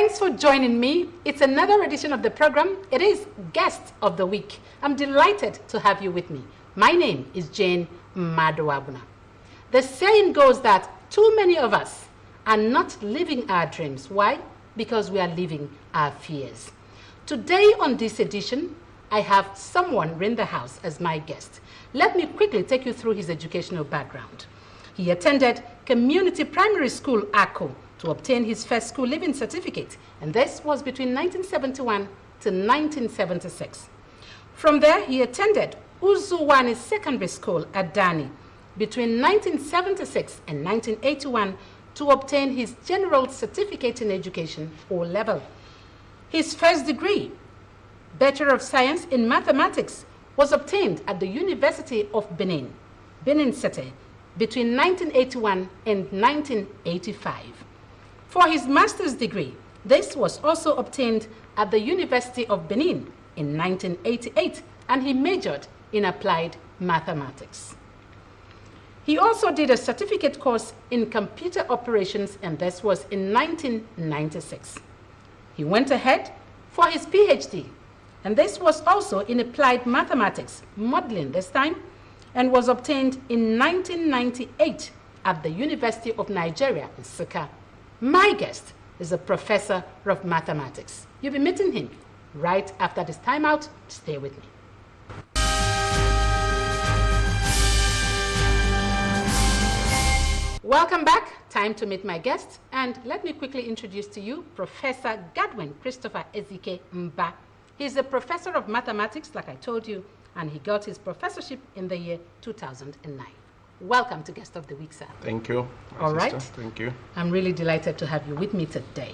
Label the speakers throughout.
Speaker 1: Thanks for joining me. It's another edition of the program. It is Guest of the Week. I'm delighted to have you with me. My name is Jane Madowabuna. The saying goes that too many of us are not living our dreams. Why? Because we are living our fears. Today on this edition, I have someone in the house as my guest. Let me quickly take you through his educational background. He attended Community Primary School, Akko, to obtain his first school leaving certificate, and this was between 1971 to 1976. From there, he attended Uzuwani Secondary School at Dani between 1976 and 1981 to obtain his General Certificate in Education, O-Level. His first degree, Bachelor of Science in Mathematics, was obtained at the University of Benin, Benin City, between 1981 and 1985. For his master's degree, this was also obtained at the University of Benin in 1988, and he majored in applied mathematics. He also did a certificate course in computer operations, and this was in 1996. He went ahead for his PhD, and this was also in applied mathematics, modeling this time, and was obtained in 1998 at the University of Nigeria in Nsukka. My guest is a professor of mathematics. You'll be meeting him right after this timeout. Stay with me. Welcome back. Time to meet my guest. And let me quickly introduce to you Professor Godwin Christopher Ejike Mbah. He's a professor of mathematics, like I told you, and he got his professorship in the year 2009. Welcome to Guest of the Week, sir.
Speaker 2: Thank you.
Speaker 1: All right.
Speaker 2: Thank you.
Speaker 1: I'm really delighted to have you with me today.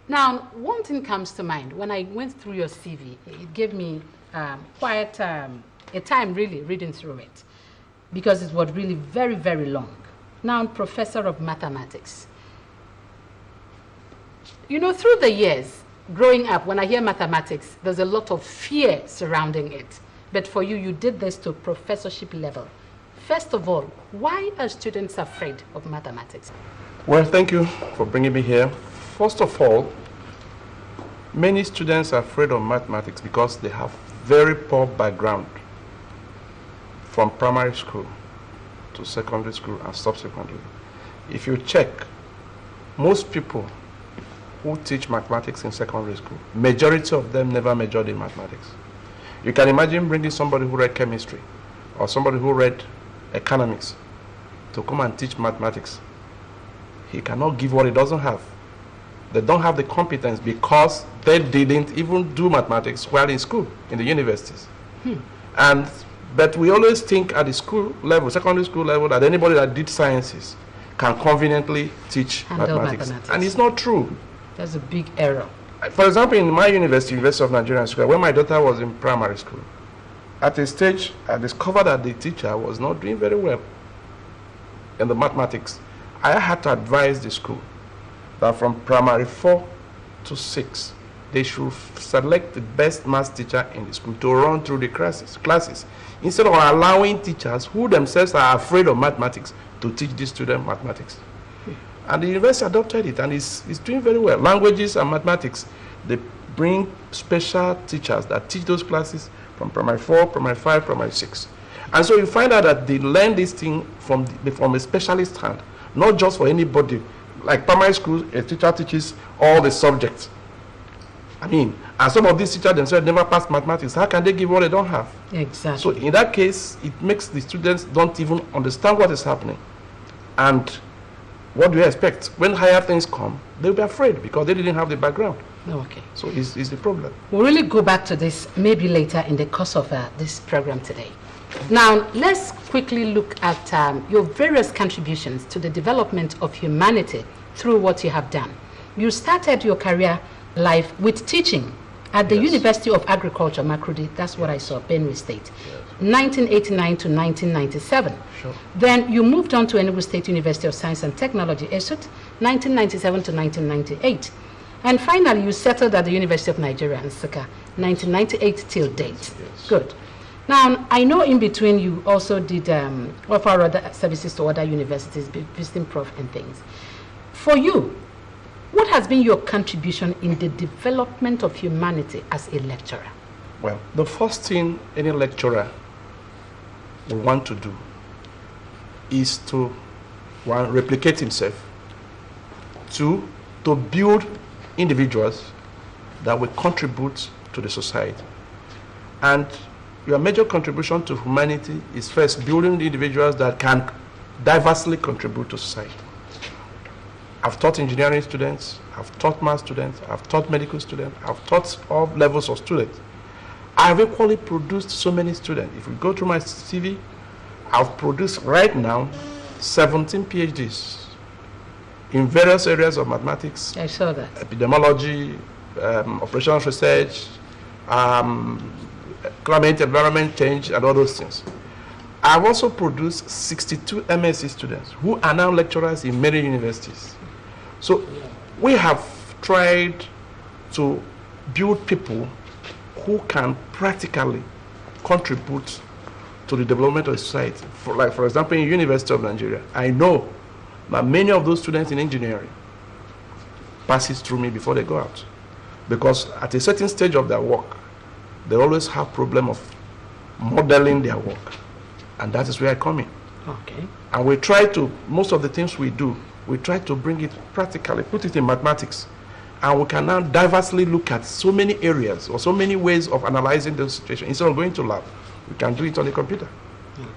Speaker 1: Now, one thing comes to mind. When I went through your CV, it gave me quite a time really reading through it, because it was really very, very long. Now, I'm professor of mathematics. You know, through the years, growing up, when I hear mathematics, there's a lot of fear surrounding it. But for you, you did this to professorship level. First of all, why are students afraid of mathematics?
Speaker 2: Well, thank you for bringing me here. First of all, many students are afraid of mathematics because they have very poor background from primary school to secondary school and subsequently. If you check, most people who teach mathematics in secondary school, majority of them never majored in mathematics. You can imagine bringing somebody who read chemistry or somebody who read economics to come and teach mathematics. He cannot give what he doesn't have. They don't have the competence because they didn't even do mathematics while in school, in the universities. But we always think at the school level, secondary school level, that anybody that did sciences can conveniently teach mathematics. And it's not true.
Speaker 1: That's a big error.
Speaker 2: For example, in my university, University of Nigeria, when my daughter was in primary school, at a stage, I discovered that the teacher was not doing very well in the mathematics. I had to advise the school that from primary 4 to 6, they should select the best maths teacher in the school to run through the classes, instead of allowing teachers who themselves are afraid of mathematics to teach the students mathematics. And the university adopted it, and it's doing very well. Languages and mathematics, they bring special teachers that teach those classes from primary 4, primary 5, primary 6. And so you find out that they learn this thing from a specialist hand, not just for anybody. Like primary school, a teacher teaches all the subjects. And some of these teachers themselves never passed mathematics. How can they give what they don't have?
Speaker 1: Exactly.
Speaker 2: So in that case, it makes the students don't even understand what is happening. And what do you expect? When higher things come, they'll be afraid because they didn't have the background.
Speaker 1: Okay.
Speaker 2: So it's the problem.
Speaker 1: We'll really go back to this maybe later in the course of this program today. Now, let's quickly look at your various contributions to the development of humanity through what you have done. You started your career life with teaching at the University of Agriculture, Makurdi. That's what I saw, Benue State. 1989 to 1997.
Speaker 2: Sure.
Speaker 1: Then you moved on to Enugu State University of Science and Technology, ESUT, 1997 to 1998. And finally, you settled at the University of Nigeria in Nsukka, 1998 till date.
Speaker 2: Yes.
Speaker 1: Good. Now, I know in between you also did offer other services to other universities, visiting Prof and things. For you, what What has been your contribution in the development of humanity as a lecturer?
Speaker 2: Well, the first thing any lecturer will want to do is to, one, replicate himself. Two, to build individuals that will contribute to the society. And your major contribution to humanity is first building individuals that can diversely contribute to society. I've taught engineering students, I've taught math students, I've taught medical students, I've taught all levels of students. I've equally produced so many students. If you go through my CV, I've produced right now 17 PhDs in various areas of mathematics.
Speaker 1: I saw that.
Speaker 2: Epidemiology, operational research, climate, environment change, and all those things. I've also produced 62 MSc students who are now lecturers in many universities. So we have tried to build people who can practically contribute to the development of society. For example, in University of Nigeria, I know that many of those students in engineering passes through me before they go out. Because at a certain stage of their work, they always have problem of modeling their work. And that is where I come in.
Speaker 1: Okay.
Speaker 2: And we try to, most of the things we do, we try to bring it practically, put it in mathematics. And we can now diversely look at so many areas or so many ways of analyzing the situation. Instead of going to lab, we can do it on the computer. Okay.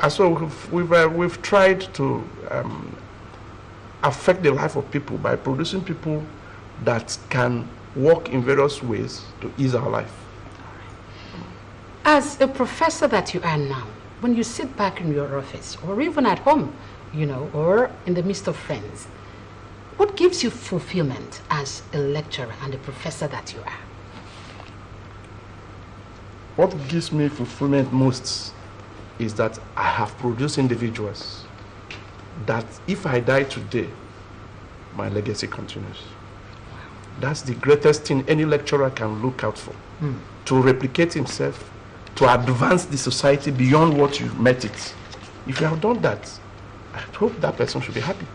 Speaker 2: And so we've tried to affect the life of people by producing people that can work in various ways to ease our life.
Speaker 1: As a professor that you are now, when you sit back in your office or even at home, or in the midst of friends, what gives you fulfillment as a lecturer and a professor that you are?
Speaker 2: What gives me fulfillment most is that I have produced individuals that if I die today, my legacy continues. That's the greatest thing any lecturer can look out for. To replicate himself, to advance the society beyond what you met it. If you have done that, I hope that person should be happy.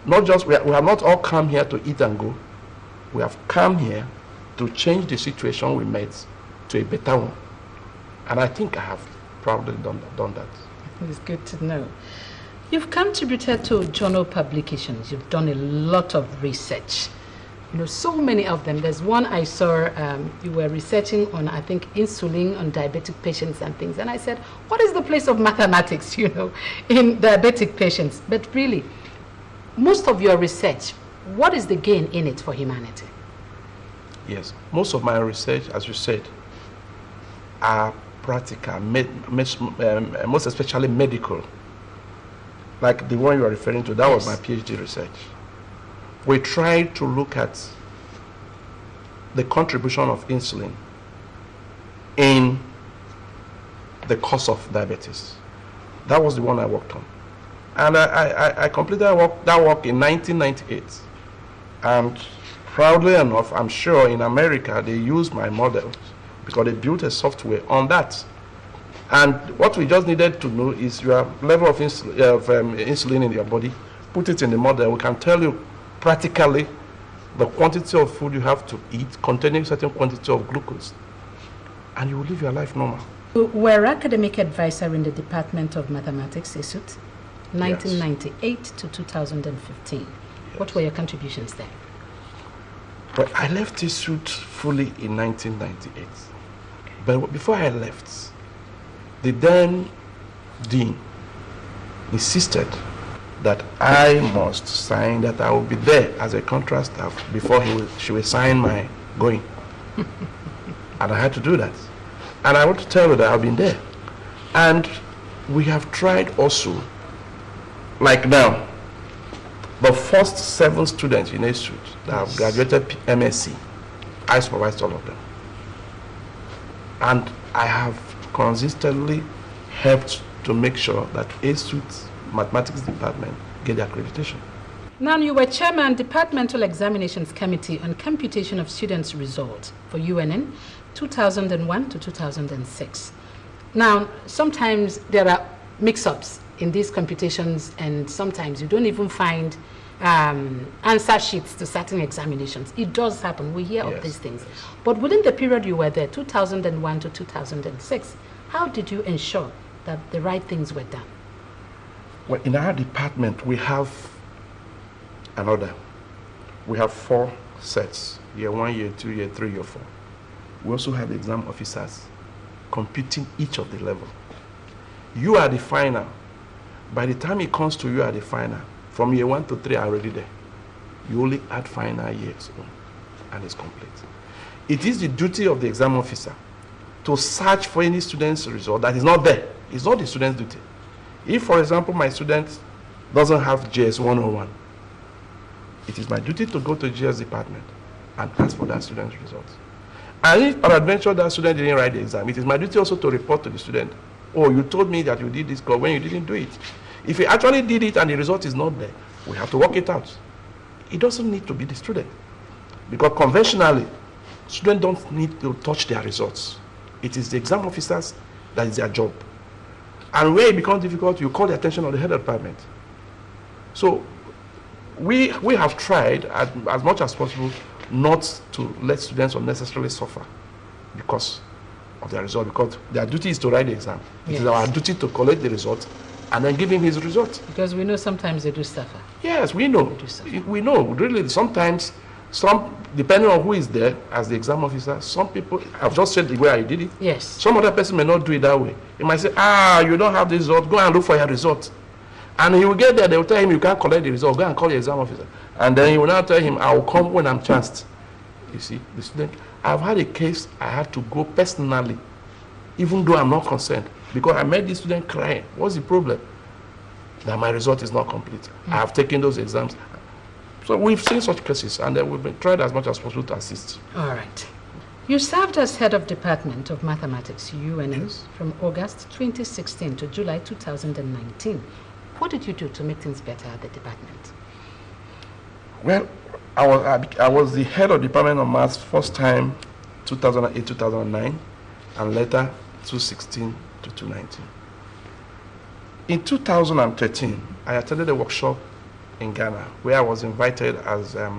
Speaker 2: Not just, we have not all come here to eat and go. We have come here to change the situation we met to a better one. And I think I have proudly done that.
Speaker 1: It's good to know. You've contributed to journal publications. You've done a lot of research. So many of them. There's one I saw, you were researching on, I think, insulin on diabetic patients and things. And I said, what is the place of mathematics, in diabetic patients? But really, most of your research, what is the gain in it for humanity?
Speaker 2: Yes, most of my research, as you said, are practical, most especially medical. Like the one you are referring to, that was my PhD research. We try to look at the contribution of insulin in the cause of diabetes. That was the one I worked on. And I completed that work in 1998. And proudly enough, I'm sure in America, they used my model because they built a software on that. And what we just needed to know is your level of insulin in your body, put it in the model. We can tell you practically the quantity of food you have to eat containing certain quantity of glucose, and you will live your life normal.
Speaker 1: You were academic advisor in the Department of Mathematics, ESUT, 1998 to 2015. Yes. What were your contributions there?
Speaker 2: Well, I left ESUT fully in 1998. But before I left, the then dean insisted that I must sign that I will be there as a contract staff before she will sign my going. And I had to do that. And I want to tell you that I've been there. And we have tried also, like now, the first 7 students in ESUT that have graduated MSc, I supervised all of them. And I have consistently helped to make sure that ESUT's mathematics department get the accreditation.
Speaker 1: Now, you were chairman Departmental Examinations Committee on Computation of Students' Results for UNN 2001 to 2006. Now, sometimes there are mix-ups in these computations, and sometimes you don't even find answer sheets to certain examinations. It does happen. We hear of these things. But within the period you were there, 2001 to 2006, how did you ensure that the right things were done?
Speaker 2: Well, in our department, we have an order. We have 4 sets, year 1, year 2, year 3, year 4. We also have exam officers computing each of the level. You are the final. By the time it comes to you are the final, from year 1 to 3 are already there. You only add final years on, and it's complete. It is the duty of the exam officer to search for any student's result that is not there. It's not the student's duty. If, for example, my student doesn't have JS 101, it is my duty to go to GS department and ask for that student's results. And if peradventure that student didn't write the exam, it is my duty also to report to the student, oh, you told me that you did this when you didn't do it. If you actually did it and the result is not there, we have to work it out. It doesn't need to be the student. Because conventionally, students don't need to touch their results. It is the exam officers that is their job. And where it becomes difficult, you call the attention of the head department. So we have tried as much as possible not to let students unnecessarily suffer because of their result, because their duty is to write the exam. It is our duty to collect the result and then give him his result.
Speaker 1: Because we know sometimes they do suffer.
Speaker 2: Yes, we know. We know. Really, sometimes, depending on who is there as the exam officer, some people, I've just said the way I did it.
Speaker 1: Yes.
Speaker 2: Some other person may not do it that way. He might say, you don't have the result, go and look for your result. And he will get there, they will tell him, you can't collect the result, go and call the exam officer. And then he will now tell him, I will come when I'm chanced. You see, the student, I've had a case, I had to go personally, even though I'm not concerned, because I made this student crying. What's the problem? That my result is not complete. I have taken those exams. So we've seen such cases, and we've been tried as much as possible to assist.
Speaker 1: All right. You served as head of Department of Mathematics, UNM, from August 2016 to July 2019. What did you do to make things better at the department?
Speaker 2: Well, I was the head of Department of Maths first time 2008, 2009, and later 2016 to 2019. In 2013, I attended a workshop in Ghana where I was invited as a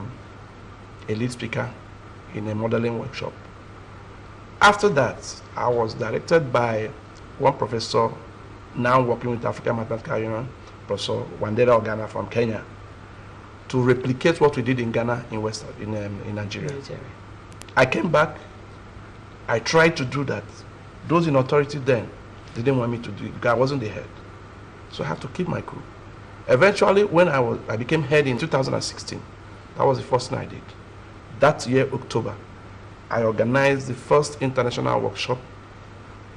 Speaker 2: lead speaker in a modeling workshop. After that, I was directed by one professor now working with African Mathematical Union, Professor Wandera Ogana from Kenya, to replicate what we did in Ghana in Nigeria. I came back, I tried to do that. Those in authority then didn't want me to do it because I wasn't the head. So I have to keep my cool. Eventually, when I became head in 2016, that was the first thing I did. That year, October, I organized the first international workshop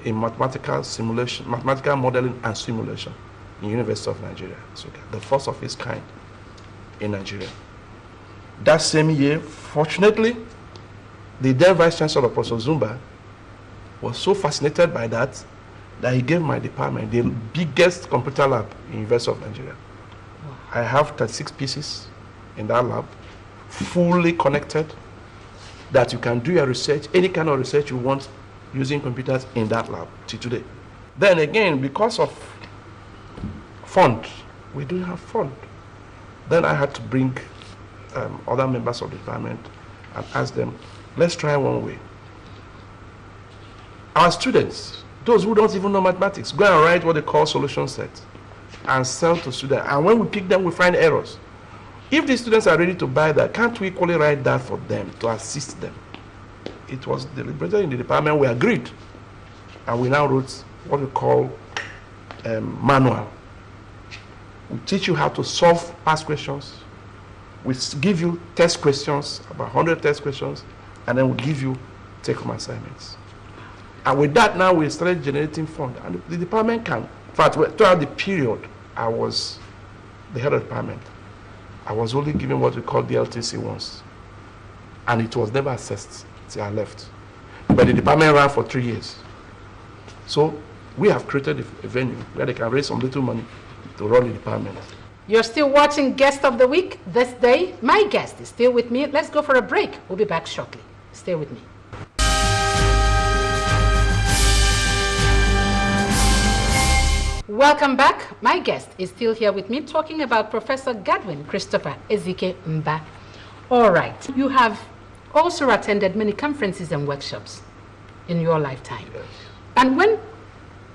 Speaker 2: in mathematical modeling and simulation in University of Nigeria, so the first of its kind in Nigeria. That same year, fortunately, the then Vice Chancellor, Professor Zumba, was so fascinated by that he gave my department the biggest computer lab in University of Nigeria. I have 36 pieces in that lab, fully connected, that you can do your research, any kind of research you want, using computers in that lab till today. Then again, because of fund, we didn't have fund. Then I had to bring other members of the department and ask them, let's try one way. Our students, those who don't even know mathematics, go and write what they call solution sets and sell to students. And when we pick them, we find errors. If the students are ready to buy that, can't we equally write that for them to assist them? It was deliberated in the department, we agreed. And we now wrote what we call manual. We teach you how to solve past questions. We give you test questions, about 100 test questions, and then we give you take-home assignments. And with that now, we started generating funds. And the department can, in fact, throughout the period I was the head of the department, I was only given what we call the LTC once. And it was never assessed till I left. But the department ran for 3 years. So we have created a venue where they can raise some little money to run the department.
Speaker 1: You're still watching Guest of the Week this day. My guest is still with me. Let's go for a break. We'll be back shortly. Stay with me. Welcome back. My guest is still here with me talking about Professor Godwin Christopher Ejike Mbah. All right. You have also attended many conferences and workshops in your lifetime.
Speaker 2: Yes.
Speaker 1: And when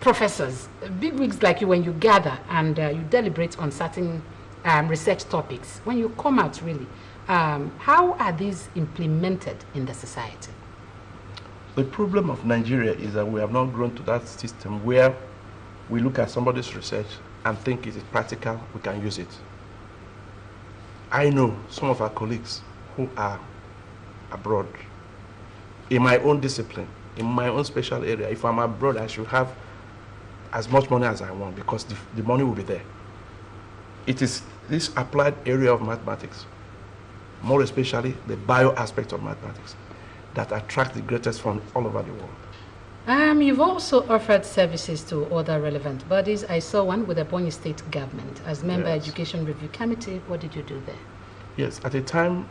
Speaker 1: professors, bigwigs like you, when you gather and you deliberate on certain research topics, when you come out really, how are these implemented in the society?
Speaker 2: The problem of Nigeria is that we have not grown to that system where we look at somebody's research and think it is practical, we can use it. I know some of our colleagues who are abroad in my own discipline, in my own special area. If I'm abroad, I should have as much money as I want because the money will be there. It is this applied area of mathematics, more especially the bio aspect of mathematics, that attract the greatest funds all over the world.
Speaker 1: You've also offered services to other relevant bodies. I saw one with the Ebonyi State government as member
Speaker 2: Yes.
Speaker 1: Education Review Committee. What did you do there?
Speaker 2: Yes, at the time,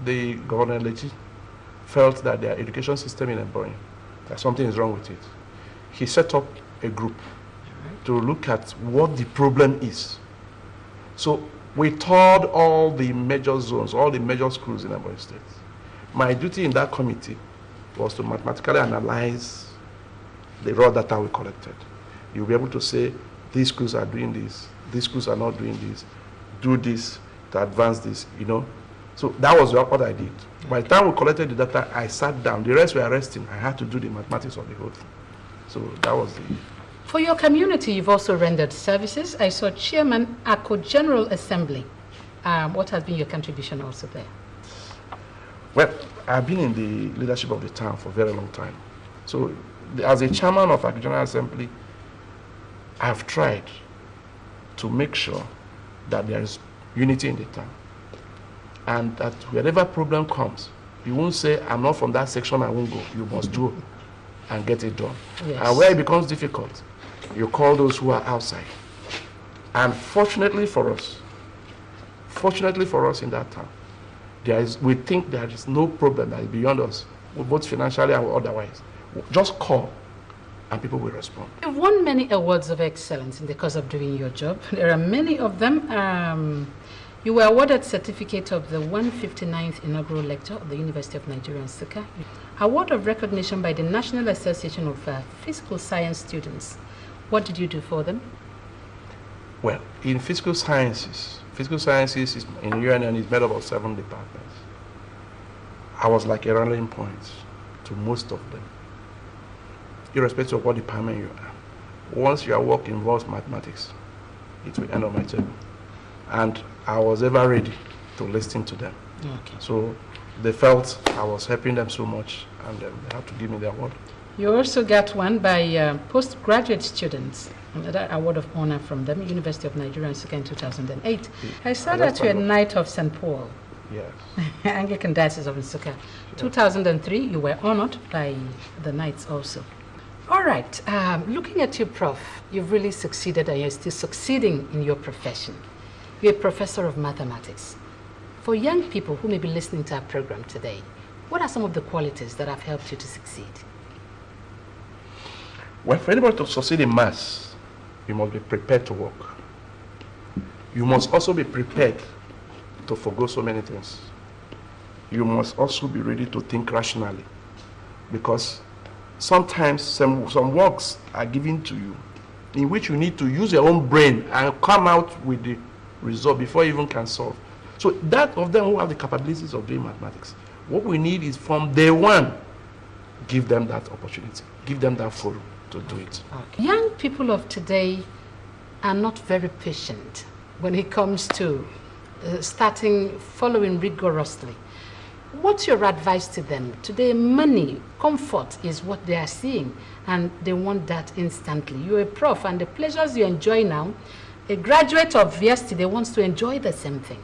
Speaker 2: the Governor Leji felt that their education system in Ebonyi, that something is wrong with it. He set up a group to look at what the problem is. So we toured all the major zones, all the major schools in Ebonyi State. My duty in that committee was to mathematically analyze the raw data we collected. You'll be able to say, these schools are doing this, these schools are not doing this, do this to advance this, you know. So that was what I did. By the time we collected the data, I sat down. The rest were resting. I had to do the mathematics of the whole thing. So that was the...
Speaker 1: For your community, you've also rendered services. I saw Chairman ACO General Assembly. What has been your contribution also there?
Speaker 2: Well, I've been in the leadership of the town for a very long time. So as a chairman of ACO General Assembly, I've tried to make sure that there is unity in the town. And that wherever problem comes, you won't say, I'm not from that section, I won't go. You must do and get it done.
Speaker 1: Yes.
Speaker 2: And where it becomes difficult, you call those who are outside. And fortunately for us in that town, we think there is no problem that is beyond us, both financially and otherwise. Just call and people will respond.
Speaker 1: You've won many awards of excellence in the course of doing your job. There are many of them. You were awarded certificate of the 159th inaugural lecture of the University of Nigeria, Nsukka. Award of recognition by the National Association of Physical Science Students. What did you do for them?
Speaker 2: Well, in physical sciences is in UNN is made up of 7 departments. I was like a rallying point to most of them, irrespective of what department you are. Once your work involves mathematics, it will end on my table. And I was ever ready to listen to them.
Speaker 1: Okay.
Speaker 2: So they felt I was helping them so much, and they had to give me the award.
Speaker 1: You also got one by postgraduate students, another award of honor from them, University of Nigeria, Nsukka in 2008. I saw that you're a Knight of St. Paul.
Speaker 2: Yes.
Speaker 1: Anglican Diocese of Nsukka. Yes. 2003, you were honored by the Knights also. All right, looking at you, Prof, you've really succeeded and you're still succeeding in your profession. You're a professor of mathematics. For young people who may be listening to our program today, what are some of the qualities that have helped you to succeed?
Speaker 2: Well, for anybody to succeed in maths, you must be prepared to work. You must also be prepared to forgo so many things. You must also be ready to think rationally, because sometimes some works are given to you in which you need to use your own brain and come out with the result before you even can solve. So that of them who have the capabilities of doing mathematics, what we need is from day one, give them that opportunity, give them that forum to do it.
Speaker 1: Okay. Young people of today are not very patient when it comes to following rigorously. What's your advice to them? Today, money, comfort is what they are seeing, and they want that instantly. You're a prof, and the pleasures you enjoy now, a graduate of yesterday wants to enjoy the same thing.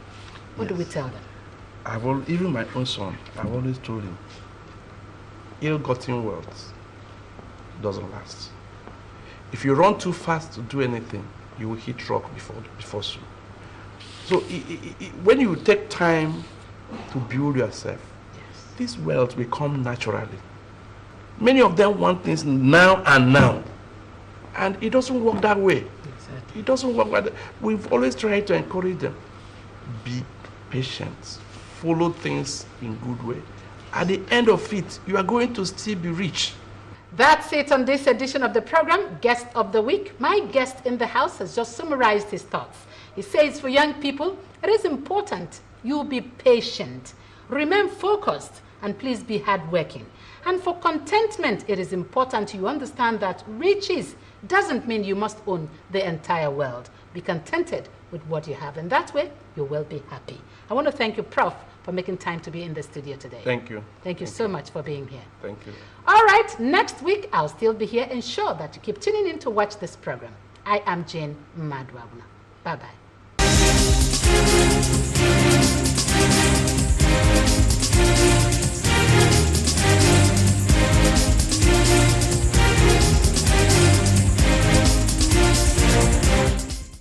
Speaker 1: What do we tell them?
Speaker 2: Even my own son, I've always told him, ill-gotten wealth doesn't last. If you run too fast to do anything, you will hit rock before soon. So when you take time to build yourself, yes, this wealth will come naturally. Many of them want things now and now, and it doesn't work that way. Exactly. It doesn't work like that. We've always tried to encourage them. Be patient. Follow things in good way. At the end of it, you are going to still be rich.
Speaker 1: That's it on this edition of the program, Guest of the Week. My guest in the house has just summarized his thoughts. He says for young people, it is important you be patient, remain focused, and please be hardworking. And for contentment, it is important you understand that riches doesn't mean you must own the entire world. Be contented with what you have, and that way you will be happy. I want to thank you, Prof, for making time to be in the studio today.
Speaker 2: Thank you.
Speaker 1: Thank you so much for being here.
Speaker 2: Thank you.
Speaker 1: All right, next week I'll still be here. Ensure that you keep tuning in to watch this program. I am Jane Madwabuna. Bye-bye.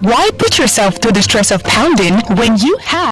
Speaker 3: Why put yourself through the stress of pounding when you have